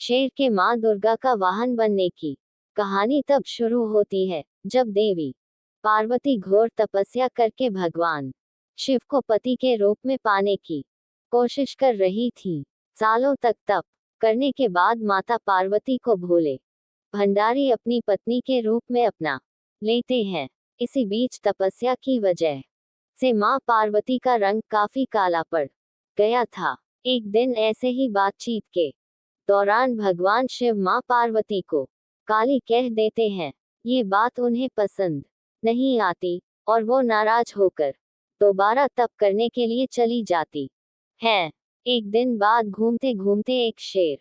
शेर के माँ दुर्गा का वाहन बनने की कहानी तब शुरू होती है जब देवी पार्वती घोर तपस्या करके भगवान शिव को पति के रूप में पाने की कोशिश कर रही थी। सालों तक तप करने के बाद माता पार्वती को भोले भंडारी अपनी पत्नी के रूप में अपना लेते हैं। इसी बीच तपस्या की वजह से माँ पार्वती का रंग काफी काला पड़ गया था। एक दिन ऐसे ही बातचीत के दौरान भगवान शिव माँ पार्वती को काली कह देते हैं। ये बात उन्हें पसंद नहीं आती और वो नाराज होकर दोबारा तप करने के लिए चली जाती है। एक दिन बाद घूमते घूमते एक शेर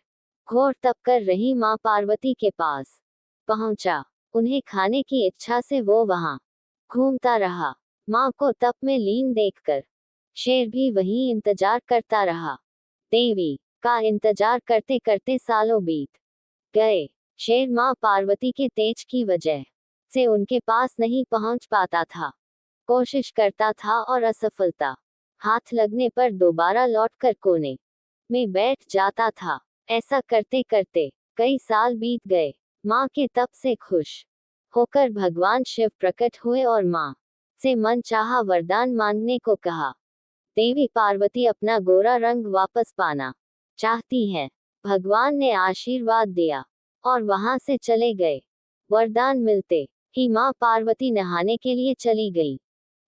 घोर तप कर रही माँ पार्वती के पास पहुंचा। उन्हें खाने की इच्छा से वो वहां घूमता रहा। माँ को तप में लीन देखकर शेर भी वहीं इंतजार करता रहा। देवी का इंतजार करते करते सालों बीत गए। शेर माँ पार्वती के तेज की वजह से उनके पास नहीं पहुंच पाता था। कोशिश करता था और असफलता हाथ लगने पर दोबारा लौटकर कोने में बैठ जाता था। ऐसा करते करते कई साल बीत गए। माँ के तप से खुश होकर भगवान शिव प्रकट हुए और माँ से मनचाहा वरदान मांगने को कहा। देवी पार्वती अपना गोरा रंग वापस पाना चाहती हैं। भगवान ने आशीर्वाद दिया और वहां से चले गए। वरदान मिलते ही माँ पार्वती नहाने के लिए चली गई।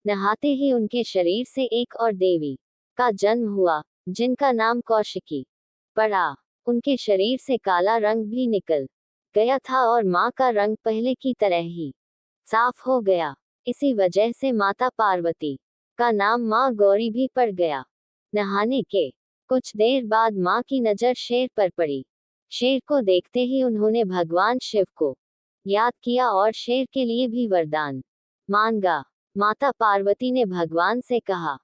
नहाते ही उनके शरीर से एक और देवी का जन्म हुआ जिनका नाम कौशिकी पड़ा। उनके शरीर से काला रंग भी निकल गया था और माँ का रंग पहले की तरह ही साफ हो गया। इसी वजह से माता पार्वती का नाम माँ गौरी भी पड़ गया। नहाने के कुछ देर बाद माँ की नजर शेर पर पड़ी। शेर को देखते ही उन्होंने भगवान शिव को याद किया और शेर के लिए भी वरदान मांगा। माता पार्वती ने भगवान से कहा,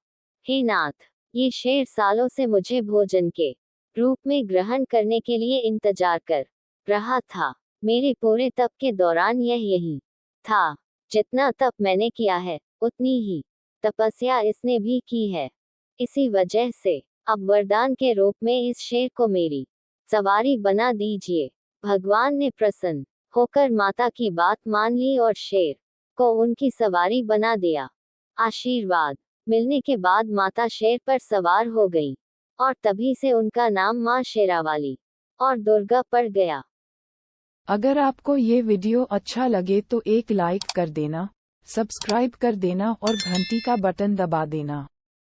हे नाथ, ये शेर सालों से मुझे भोजन के रूप में ग्रहण करने के लिए इंतजार कर रहा था। मेरे पूरे तप के दौरान यही था। जितना तप मैंने किया है उतनी ही तपस्या इसने भी की है। इसी वजह से अब वरदान के रूप में इस शेर को मेरी सवारी बना दीजिए। भगवान ने प्रसन्न होकर माता की बात मान ली और शेर को उनकी सवारी बना दिया। आशीर्वाद मिलने के बाद माता शेर पर सवार हो गई और तभी से उनका नाम माँ शेरावाली और दुर्गा पड़ गया। अगर आपको ये वीडियो अच्छा लगे तो एक लाइक कर देना, सब्सक्राइब कर देना और घंटी का बटन दबा देना।